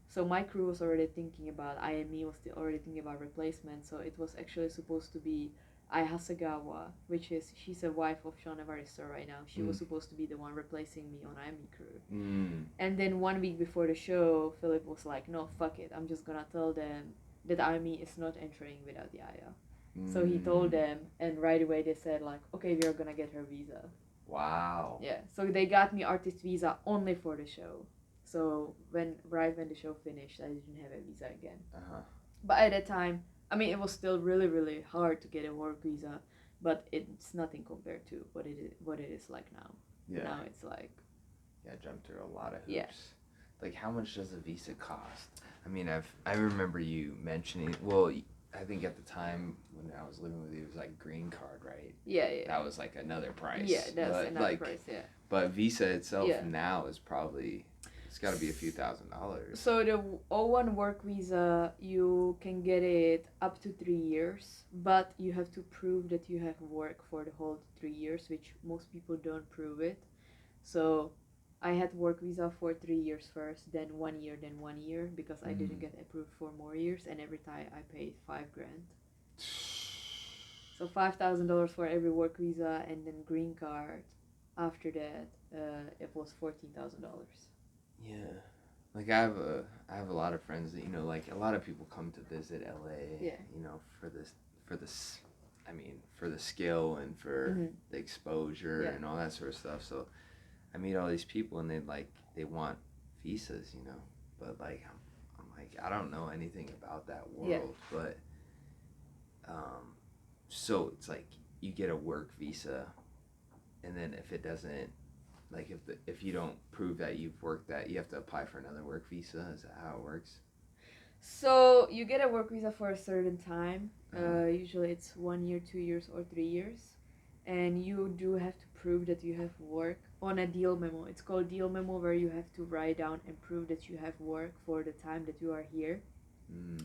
so my crew was already thinking about, I and me was already thinking about replacement. So it was actually supposed to be Ai Hasegawa, which is, she's a wife of Sean Evaristo right now. She was supposed to be the one replacing me on IME crew. And then 1 week before the show, Philip was like, no, fuck it, I'm just gonna tell them that IME is not entering without Yaya. So he told them, and right away they said like, okay, we're gonna get her visa. Wow. Yeah, so they got me artist visa only for the show. So right when the show finished, I didn't have a visa again. But at that time, I mean, it was still really, really hard to get a work visa, but it's nothing compared to what it is like now. Yeah. Now it's like, yeah, I jumped through a lot of hoops. Yeah. Like, how much does a visa cost? I mean, I remember you mentioning. Well, I think at the time when I was living with you, it was like green card, right? Yeah, yeah. That was like another price. Yeah, that's but, another like, price, yeah. But visa itself Yeah. now is probably, it's got to be a few $1,000s. So the O1 work visa, you can get it up to 3 years, but you have to prove that you have work for the whole 3 years, which most people don't prove it. So I had work visa for 3 years first, then 1 year, because I didn't get approved for more years, and every time I paid $5,000. So $5,000 for every work visa, and then green card. After that, it was $14,000. Yeah, like I have a lot of friends that, you know, like a lot of people come to visit LA. Yeah. You know, for the skill and for the exposure and all that sort of stuff. So I meet all these people and they want visas, you know, but like I'm like, I don't know anything about that world, but so it's like you get a work visa, and then if it doesn't, like if you don't prove that you've worked that, you have to apply for another work visa. Is that how it works? So you get a work visa for a certain time. Usually it's 1 year, 2 years, or 3 years, and you do have to prove that you have work on a deal memo. It's called deal memo, where you have to write down and prove that you have work for the time that you are here.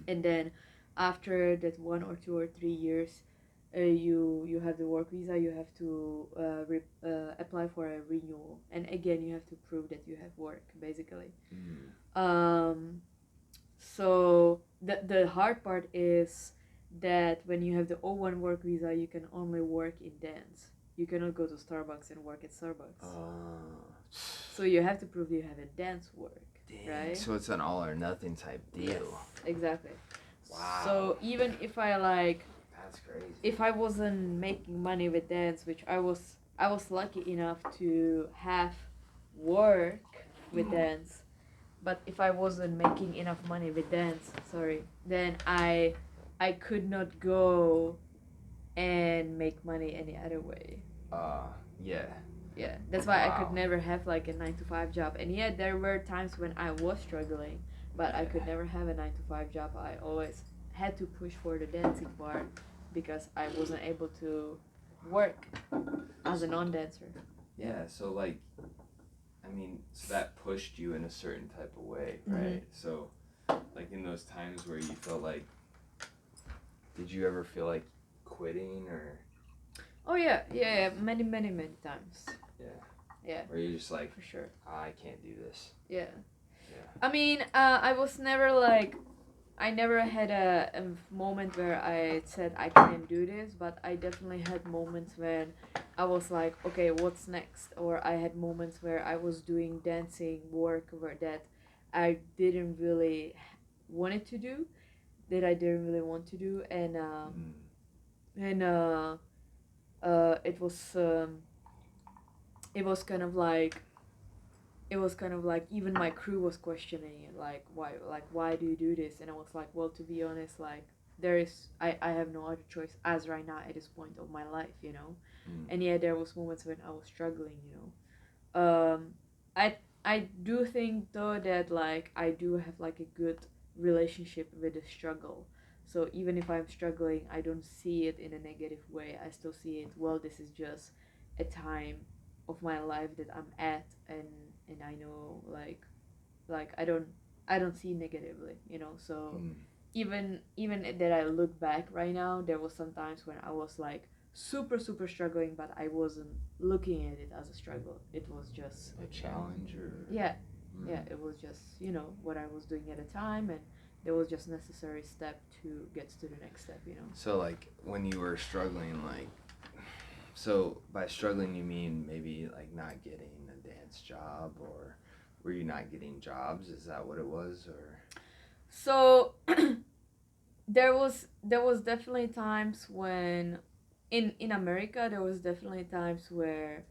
And then after that 1 or 2 or 3 years, you have the work visa. You have to apply for a renewal, and again you have to prove that you have work, basically. So the hard part is that when you have the O1 work visa, you can only work in dance. You cannot go to Starbucks and work at Starbucks. So you have to prove you have a dance work. Dang. Right? So it's an all or nothing type deal. Yes, exactly. Wow. So even if I like, that's crazy. if I wasn't making money with dance, which I was lucky enough to have work with dance, but if I wasn't making enough money with dance, then I could not go and make money any other way. Yeah. Yeah, that's why I could never have like a 9-to-5 job. And yeah, there were times when I was struggling, but I could never have a 9-to-5 job. I always had to push for the dancing part because I wasn't able to work as a non-dancer. Yeah, so like, I mean, so that pushed you in a certain type of way, right? So, like in those times where you felt like, did you ever feel like quitting or? Oh yeah, many times. Yeah. Where you're just like, for sure, I can't do this. Yeah. I mean, I was never like, I never had a moment where I said I can't do this, but I definitely had moments when I was like, okay, what's next? Or I had moments where I was doing dancing work that I didn't really wanted to do, that I didn't really want to do, and it was kind of like even my crew was questioning it, like why do you do this? And I was like, well, to be honest, like I have no other choice as right now at this point of my life, you know. And yeah, there was moments when I was struggling, you know. I do think though that like I do have like a good relationship with the struggle. So even if I'm struggling, I don't see it in a negative way. I still see it, well, this is just a time of my life that I'm at, and I know like I don't see negatively, you know. So Mm. even that I look back right now, there was some times when I was like super struggling, but I wasn't looking at it as a struggle. It was just A challenge or yeah, mm. yeah. It was just what I was doing at the time, and there was just necessary step to get to the next step. So like when you were struggling, like so by struggling you mean maybe like not getting a dance job, or were you not getting jobs? Is that what it was, or? So there was definitely times when in America there was definitely times where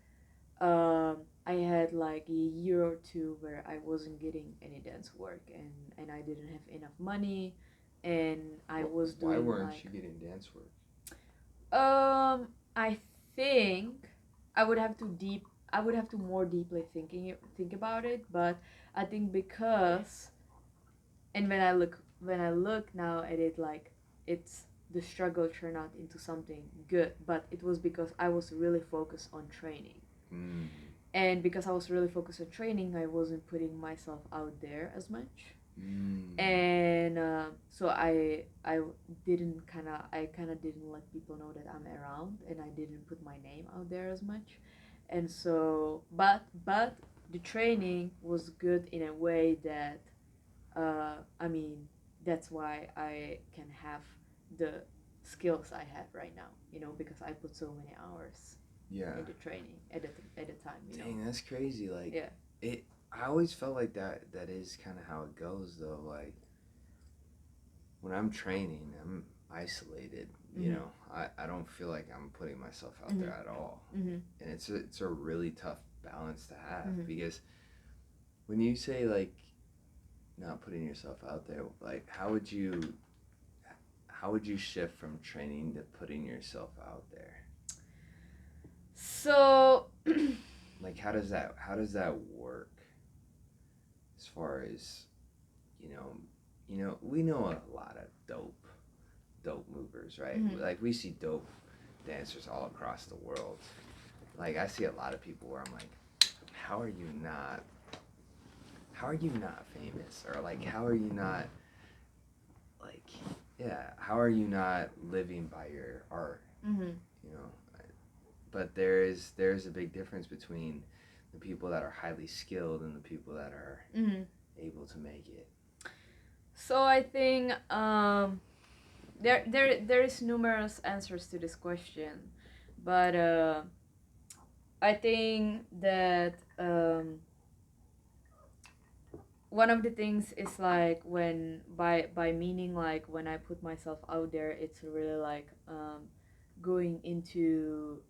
I had like a year or two where I wasn't getting any dance work, and I didn't have enough money, and I was Why doing weren't like you getting dance work? I think I would have to deep I would have to more deeply think about it, but I think because and when I look now at it, like it's the struggle turned out into something good, but it was because I was really focused on training. Mm. And because I was really focused on training, I wasn't putting myself out there as much. Mm. And so I kind of didn't let people know that I'm around, and I didn't put my name out there as much. And so but the training was good in a way that I mean, that's why I can have the skills I have right now, because I put so many hours Yeah. in the training at the time, Dang, that's crazy. Like Yeah. it. I always felt like that is kind of how it goes though. Like when I'm training, I'm isolated. You Mhm. know, I don't feel like I'm putting myself out Mhm. there at all, Mhm. and it's a really tough balance to have Mhm. because when you say like not putting yourself out there, like how would you shift from training to putting yourself out there? So Like how does that work as far as you know we know a lot of dope movers, right? Mhm. Like we see dope dancers all across the world. Like I see a lot of people where I'm like, how are you not famous, or like how are you not like yeah, how are you not living by your art, Mhm. you know? But there's a big difference between the people that are highly skilled and the people that are Mhm. able to make it. So I think there is numerous answers to this question, but I think that one of the things is like when by meaning like when I put myself out there, it's really like going into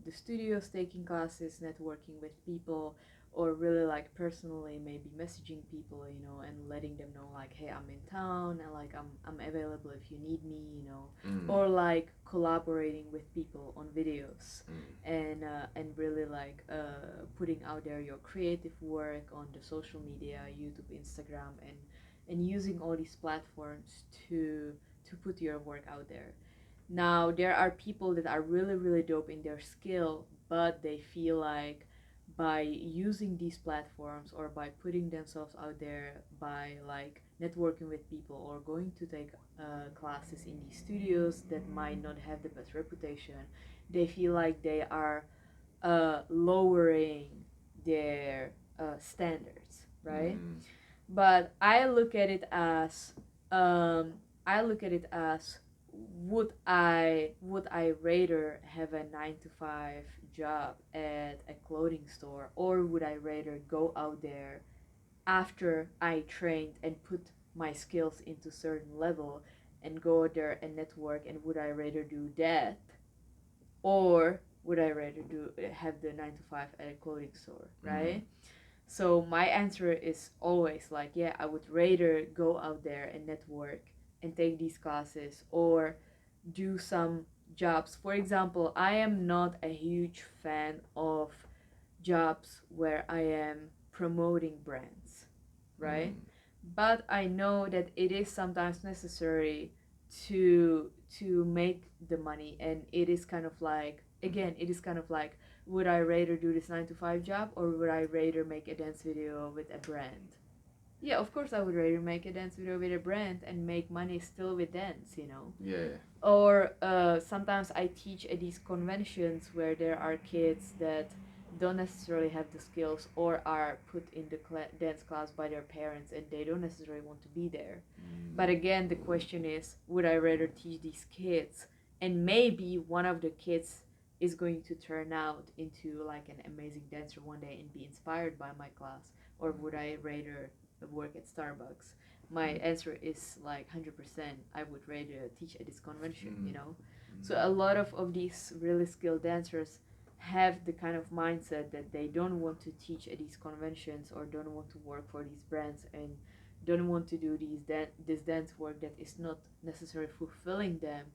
the studios, taking classes, networking with people, or really like personally maybe messaging people, and letting them know like, hey, I'm in town, and like I'm available if you need me, Mm. or like collaborating with people on videos, Mm. and really like putting out there your creative work on the social media, YouTube, Instagram, and using all these platforms to put your work out there. Now there are people that are really really dope in their skill, but they feel like by using these platforms or by putting themselves out there, by like networking with people or going to take classes in these studios that might not have the best reputation, they feel like they are lowering their standards, right? Mm. But um, I look at it as would I rather have a 9 to 5 job at a clothing store, or would I rather go out there after I trained and put my skills into certain level and go there and network, and would I rather do that, or would I rather do have the 9 to 5 at a clothing store, right? So my answer is always like, yeah, I would rather go out there and network and take these classes or do some jobs. For example, I am not a huge fan of jobs where I am promoting brands, right? But I know that it is sometimes necessary to make the money, and it is kind of like, again, it is kind of like, would I rather do this 9 to 5 job, or would I rather make a dance video with a brand? Yeah, of course I would rather make a dance video with a brand and make money still with dance, you know. Yeah. Or sometimes I teach at these conventions where there are kids that don't necessarily have the skills or are put in the dance class by their parents and they don't necessarily want to be there. But again, the question is, would I rather teach these kids and maybe one of the kids is going to turn out into like an amazing dancer one day and be inspired by my class, or would I rather work at Starbucks? My answer is like 100%. I would rather teach at this convention, you know. So a lot of these really skilled dancers have the kind of mindset that they don't want to teach at these conventions or don't want to work for these brands and don't want to do this dance work that is not necessarily fulfilling them.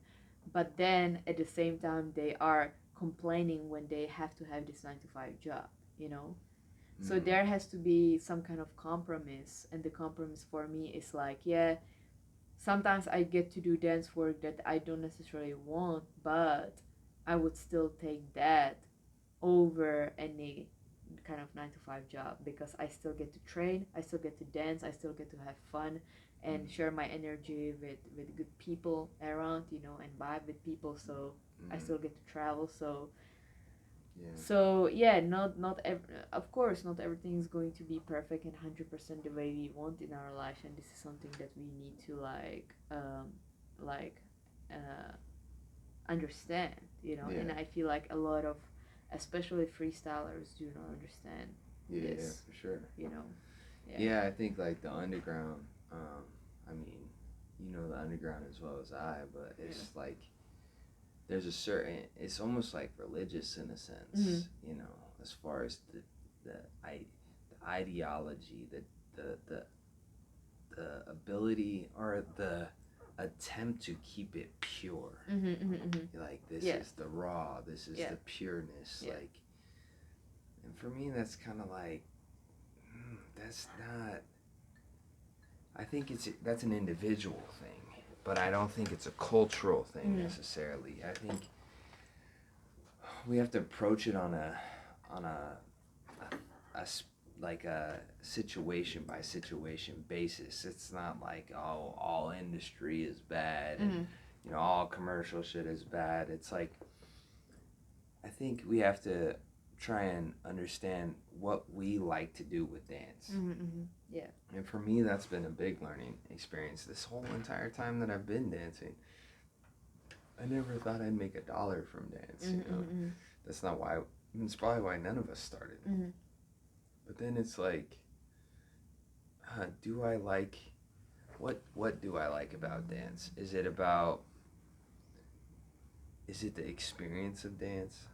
But then at the same time they are complaining when they have to have this 9 to 5 job, you know. So there has to be some kind of compromise, and the compromise for me is like, yeah, sometimes I get to do dance work that I don't necessarily want, but I would still take that over any kind of 9 to 5 job because I still get to train, I still get to dance, I still get to have fun and share my energy with good people around, you know, and vibe with people. So I still get to travel. So yeah, of course not everything is going to be perfect and 100% the way we want in our life, and this is something that we need to like uh, understand, you know. And I feel like a lot of especially freestylers do not understand this, for sure, you know. I think like the underground, I mean, you know the underground as well as I, but it's like there's a certain, it's almost like religious in a sense, you know, as far as the ideology, the ability or the attempt to keep it pure. Like this is the raw, this is the pureness, like, and for me that's kind of like that's not, I think that's an individual thing, but I don't think it's a cultural thing necessarily. I think we have to approach it on a like a situation by situation basis. It's not like, oh, all industry is bad and you know all commercial shit is bad. It's like, I think we have to try and understand what we like to do with dance. Yeah. And for me, that's been a big learning experience this whole entire time that I've been dancing. I never thought I'd make $1 from dance, you know. That's not why, it's probably why none of us started. But then it's like, do I like, what do I like about dance? Is it the experience of dance?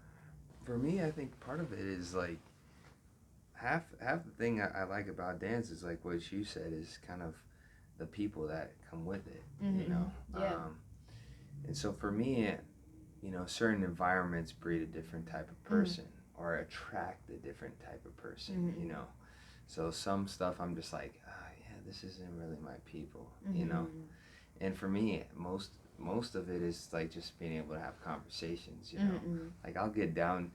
For me, I think part of it is like, half the thing I like about dance is like what you said, is kind of the people that come with it, you know. And so for me, you know, certain environments breed a different type of person or attract a different type of person, you know. So some stuff I'm just like, yeah, this isn't really my people, you know. And for me, most of it is like just being able to have conversations, you know. Like I'll get down,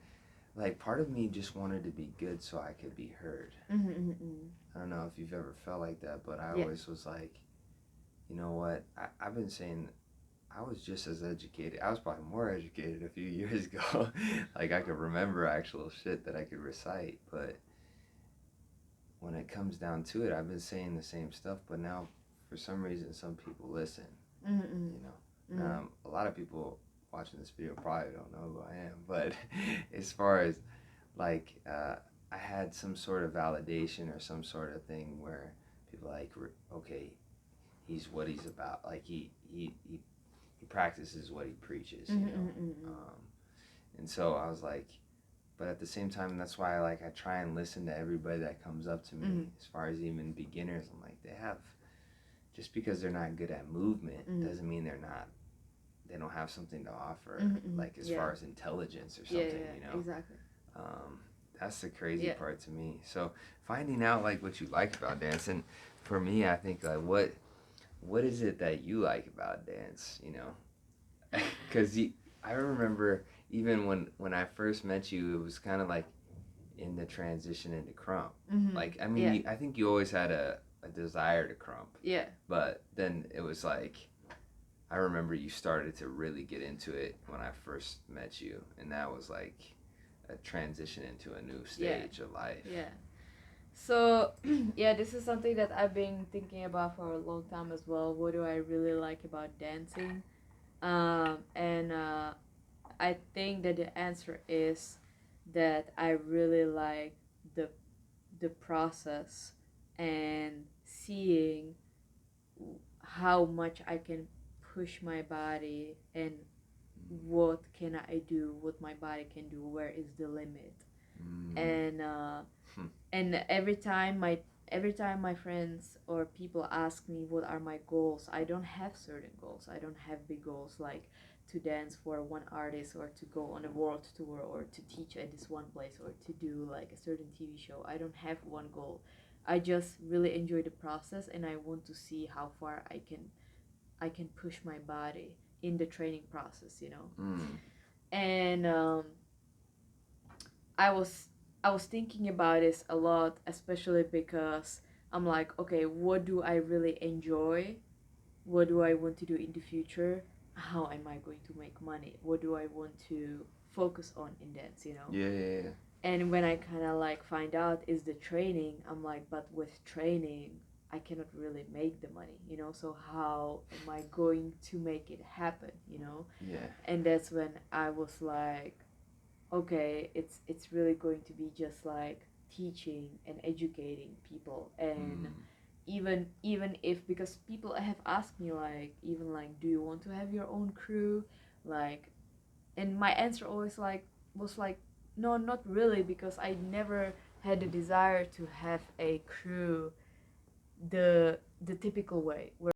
like part of me just wanted to be good so I could be heard. I don't know if you've ever felt like that, but I always was like, you know what, I've been saying I was just as educated. I was probably more educated a few years ago. Like I could remember actual shit that I could recite, but when it comes down to it, I've been saying the same stuff, but now for some reason some people listen, you know. A lot of people watching this video probably don't know who I am, but as far as like I had some sort of validation or some sort of thing where people like, okay, he's what he's about, like he practices what he preaches, you know. And so I was like, but at the same time, that's why I try and listen to everybody that comes up to me, as far as even beginners. I'm like, just because they're not good at movement doesn't mean they don't have something to offer, like as far as intelligence or something, you know. Exactly. That's the crazy part to me. So finding out like what you like about dance, and for me, I think like what is it that you like about dance, you know? Because I remember even when I first met you, it was kind of like in the transition into crump. Like, I mean, I think you always had a a desire to crump. Yeah. But then it was like, I remember you started to really get into it when I first met you, and that was like a transition into a new stage of life. Yeah. So, yeah, this is something that I've been thinking about for a long time as well. What do I really like about dancing? And I think that the answer is that I really like the the process and seeing how much I can push my body and what can I do, what my body can do, where is the limit. And and every time my friends or people ask me what are my goals, I don't have certain goals. I don't have big goals like to dance for one artist or to go on a world tour or to teach at this one place or to do like a certain TV show. I don't have one goal. I just really enjoy the process and I want to see how far I can push my body in the training process, you know. And I was I was thinking about this a lot, especially because I'm like, okay, what do I really enjoy? What do I want to do in the future? How am I going to make money? What do I want to focus on in dance, you know? Yeah. And when I kind of like find out is the training, I'm like, but with training, I cannot really make the money, you know? So how am I going to make it happen, you know? Yeah. And that's when I was like, okay, it's really going to be just like teaching and educating people. And even if, because people have asked me like, even like, do you want to have your own crew, like, and my answer always like was like, no, not really, because I never had the desire to have a crew the typical way where